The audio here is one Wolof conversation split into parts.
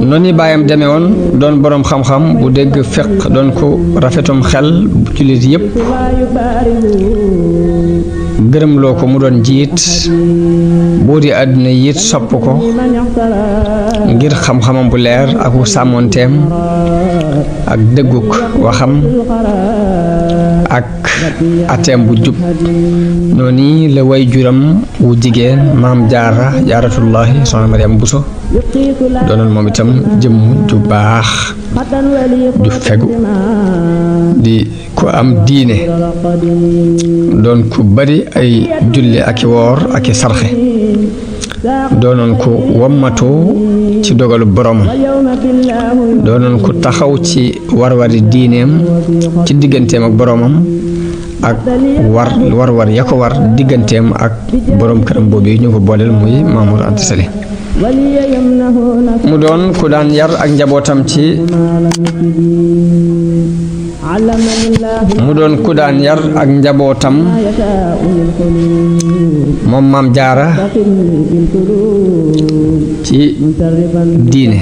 noonu baayam demee woon doon boroom xam-xam bu dégg fiq doon ko rafetum xel bu jullit yépp gërëm loo ko mu doon jiit boo di àdduna yit sopp ko ngir xam-xamam bu leer aku sàmmoonteem ak dëgguk waxam ak ateem bu jub noonu la way juram wu jigéen maam jaaratullahi soxna Mariam Bousso doonoon moom itam jëmm ju baax ju fegu di ko am diine doon ku bari ay julli ak i woor ak i sarxe doonoon ku wammatoo ci dogalu boromam doonoon ku taxaw ci warwari diineem ci digganteem ak boromam ak war ya ko war digganteem ak borom këram boobu ñu ko booleel muy Mamour Anta Sali mu doon ku daan yar ak njabootam ci moom maam jaara ci diine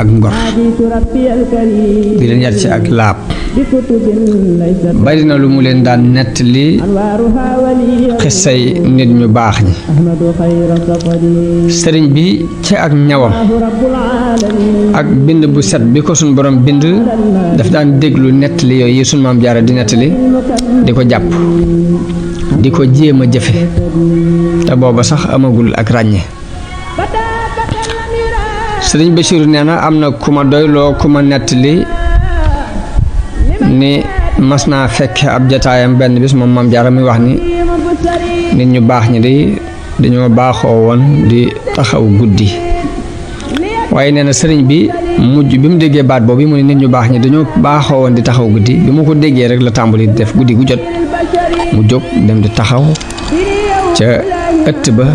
ak ngor di leen yar ci ak laab bari na lu mu leen daan nettali xissay nit ñu baax ñi sëriñ bi ci ak ñawam ak bind bu set bi ko suñ borom bind daf daan déglu nettali yooyu yi suñ maam jaara di nettali di ko jàpp di ko jéem a jëfe te booba sax amagul ak ràññe sëriñ Bachir nee na am na ku ma doyloo ku ma nettali ni mas naa fekke ab jataayam benn bis moom maam jaara muy wax ni nit ñu baax ñi dañoo baaxoo woon di taxaw guddi waaye nee na sëriñ bi mujj bi mu déggee baat boobu mu ne nit ñu baax ñi dañoo baaxoo woon di taxaw guddi bi mu ko déggee rek la tàmbali di def guddi gu jot mu jóg dem di taxaw ca ëtt ba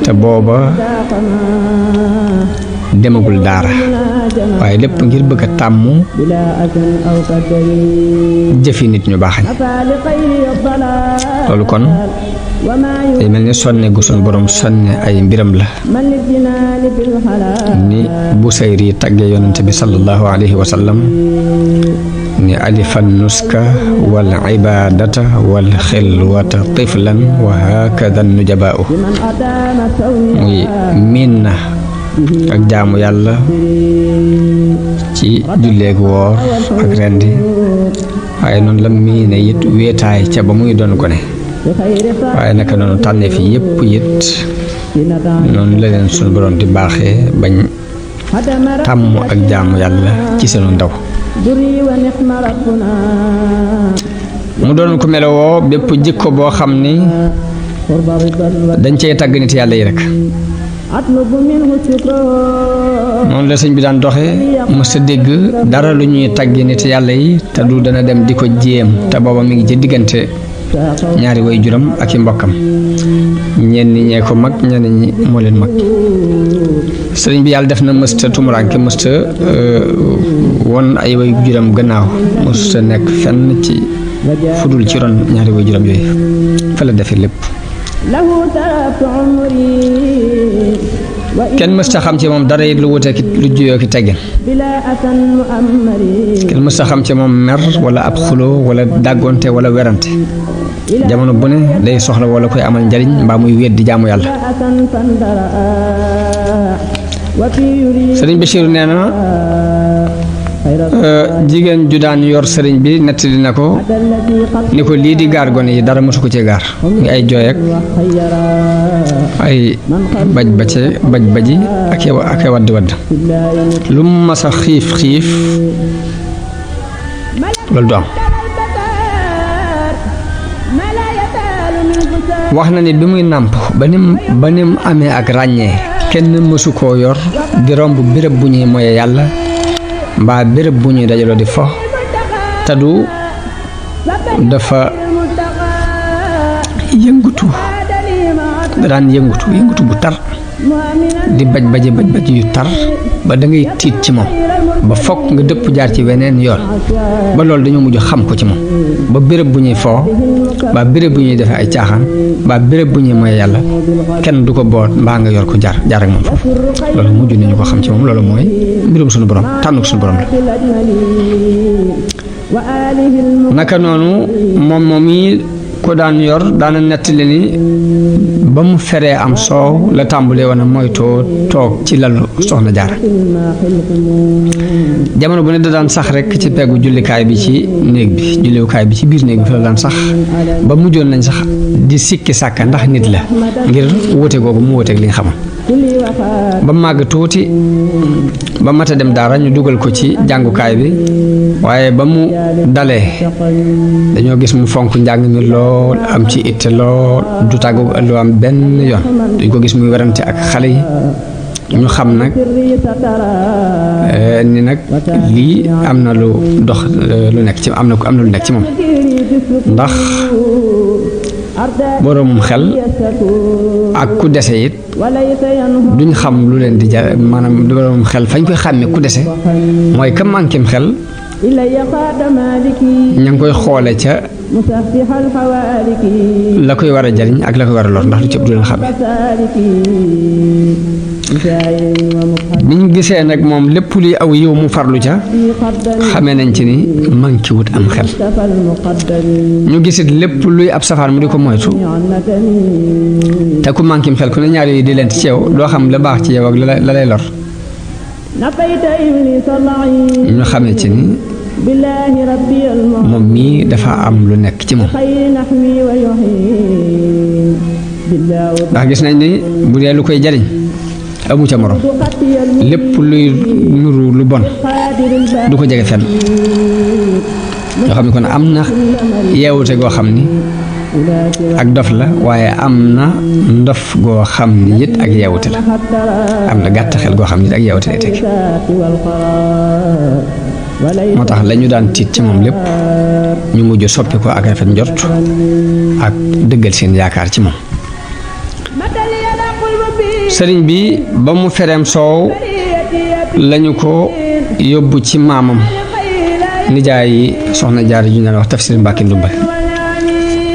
te booba demagul daara waaye lépp ngir bëgg a tàmm jëfi nit ñu baax ñi loolu kon day mel ni sonne gu sun borom sonne ay mbiram la ni Busayri tagge yonente bi sallallahu alayhi wa sallam ni alifan nuska wal ibadata wal xilwata tiflan wa hakada nujabaa'u muy miin na ak jaamu yàlla ci julleeg woor ak rendi waaye noonu la miine it wéetaay ca ba muy doon gone waaye naka noonu tànnee fi yépp it noonu la leen sunu borom di baaxee bañ tàmm ak jaamu yàlla ci seenu ndaw mu doon ko melowoo bépp jikko boo xam ni dañ cey tàgg nit yàlla yi rek noonu la sëñ bi daan doxe mës a dégg dara lu ñuy tàggi nit yàlla yi te du dana dem di ko jéem te booba mi ngi ci diggante ñaari way juram ak i mbokkam ñenn ñee ko mag ñenn ñi moo leen mag sëriñ bi yàlla def na mësta tumuraanke mësta won ay way juram gannaaw mësta nekk fenn ci fudul ci ron ñaari way juram yooyu fa la defe lépp kenn mësta xam ci moom dara it lu wutee lu juyoo ki teggin kenn mësta xam ci moom mer wala ab xuloo wala dàggoonte wala werante jamono bu ne day soxla wala koy amal njariñ mbaa muy weddi jaamu yàlla sëriñ Bachir nee na jigéen ju daan yor sëriñ bi nettali na ko ni ko lii di gaar gone yi dara mosu ko ci gaar ngi ay jooy ak ay baji ak wadd lu mu mas a xiif loolu du am wax na ni bi muy nàmp ba nim amee ak ràññee kenn mësu koo yor di romb béréb bu ñuy moye yàlla mbaa béréb bu ñuy dajaloo di fo te du dafa yëngutu daan yëngutu bu tar di baj yu tar ba da ngay tiit ci moom ba fokk nga dëpp jaar ci weneen yoon ba loolu dañoo mujj xam ko ci moom ba béréb bu ñuy foo ba béréb bu ñuy defee ay caaxaan ba béréb bu ñuy mooy yàlla kenn du ko boot mbaa nga yor ko jaar ak moom foofu loolu mujj nañu ko xam ci moom loolu mooy mbirum suñu borom tànnuk suñu borom la naka noonu moom yi ko daan yor daana nettali ni ba mu feree am soow la tàmbulee woon a moytoo toog ci lalu soxna jaara jamono bu ne da daan sax rekk ci peggu jullikaay bi ci néeg bi jullikaay bi ci biir néeg bi fa la daan sax ba mujjoon nañ sax di sikki sàkka ndax nit la ngir wóote googu mu wóoteeg li nga xamoon ba màgg tuuti ba mat a dem daara ñu dugal ko ci jàngukaay bi waaye ba mu dalee dañoo gis mu fonk njàng mi lool am ci itte lool du tàggu ëllu am benn yoon duñ ko gis muy werante ak xale yi ñu xam nag ni nag lii am na lu dox lu nekk ci am na lu nekk ci moom ndax boroomum xel ak ku dese it duñ xam lu leen di jar maanaam boroomum xel fañ koy xàmme ku dese mooy ka manquém xel ña ngi koy xoole ca la koy war a jariñ ak la koy war a lor ndax lu ci ëpp du leen xàmme biñ gisee nag moom lépp luy aw yiw mu farlu ca xamee nañ ci ni manqué wut am xel ñu gisit lépp luy ab safaan mu di ko moytu te ku manqué xel ku ne ñaar yooyu di leen ci yow doo xam la baax ci yow ak la lay lor ñu xamee ci ni moom mii dafa am lu nekk ci moom ndax gis nañ ni bu dee lu koy jariñ amu ca morom lépp luy nuru lu bon du ko jege fenn ñoo xam ne kon am na yeewute goo xam ni ak dof la waaye am na ndof goo xam ni it ak yeewute la am na gàtt xel goo xam ni it ak yeewute lay teg moo tax la ñu daan tiit ci moom lépp ñu mujj soppi ko ak rafet njort ak dëggal seen yaakaar ci moom sëriñ bi ba mu fereem soow lañu ko yóbbu ci maamam nijaay yi soxna jaara ju ñu daan wax tafsir Mbàkke Ndumbe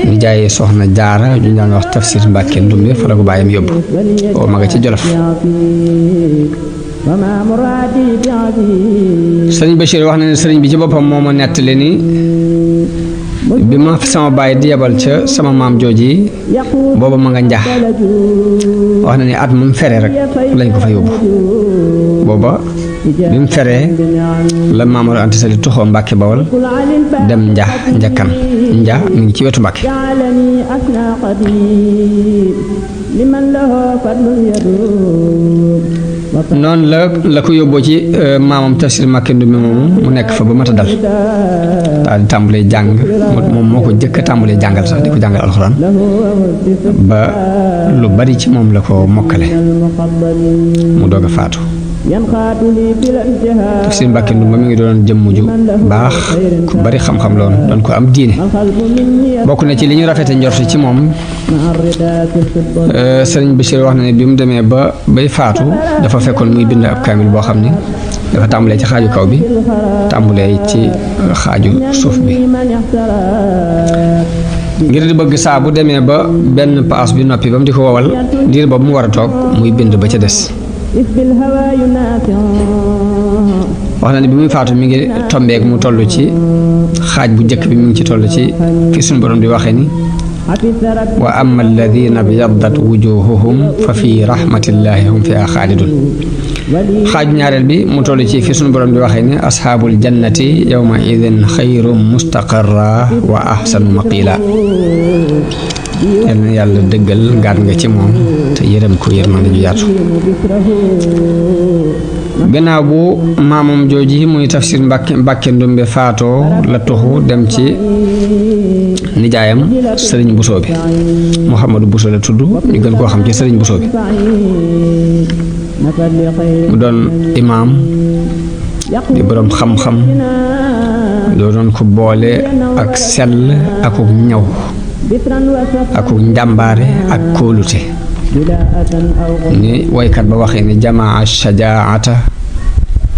nijaay yi soxna jaara ju ñu daan wax tafsir Mbàkke Ndumbe fa la ko bàyyam yóbbu oo ma nga ci Jolof sëriñ Bachir wax na ne sëriñ bi ci boppam moo ma nettali ni bi ma sama baay di yebal ca sama maam jooji booba ma nga njax wax na ni at mu feree rek lañ ko fa yóbbu booba bi mu feree la Maam Mor Anta Sali tuxoo Mbàkke Bawol dem njakkan mi ngi ci wetu Mbàkke noonu la ko yóbboo ci maamam tafsir Mbàkke Ndumbe moomu mu nekk fa ba mat a dal daal di tàmbalee jàng moom moo ko jëkk a tàmbalee jàngal sax di ko jàngal alxuraan ba lu bari ci moom la ko mokkale mu doog a faatu tafsir Mbàkke Ndumbe mi ngi doon jëmm ju baax ku bari xam-xam loon doon ko am diine bokk na ci li ñu rafete njort ci moom sëriñ Bachir wax na ne bi mu demee bay faatu dafa fekkoon muy bind ab kaamil boo xam ni dafa tàmbalee ci xaaju kaw bi tàmbalee ci xaaju suuf bi ngir di bëgg saa bu demee ba benn paas bi noppi ba mu di ko wowal diir boobu mu war a toog muy bind ba ca des wax na ne bi muy faatu mi ngi tombeek mu toll ci xaaj bu njëkk bi mi ngi ci toll ci fi suñu borom di waxee ni wa amma alladina byaddat wujuhuhum fa fi rahmatillahi hum fiha xaalidun xaaju ñaareel bi mu toll ci fi suñu borom di waxee ni asxaabul jannati yawma idin xayrum mustaqarra wa ahsanu maqila yal na yàlla dëggal gaat nga ci moom te yërëm ko yërmande ju yaatu gannaaw bu maamam jooji muy tafsir Mbàkke Ndumbe faatoo la tuxu dem ci nijaayam sëriñ Buso bi Muhammadu Buso la tudd ñu gën koo xam ci sëriñ Buso bi mu doon imaam di boroom xam-xam doo doon ko boole ak sell akuk ñaw akuk njàmbaare ak kóolute ni waykat ba waxee ni jamaa shajaata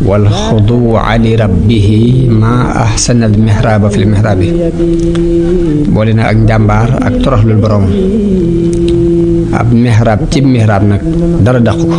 wal xuduwa li rabbihi ma ahsana al mihraaba fi l mihraabi boole na ak njàmbaar ak toroxlul borom ab mihraab ci mihraab nag dara dàqu ko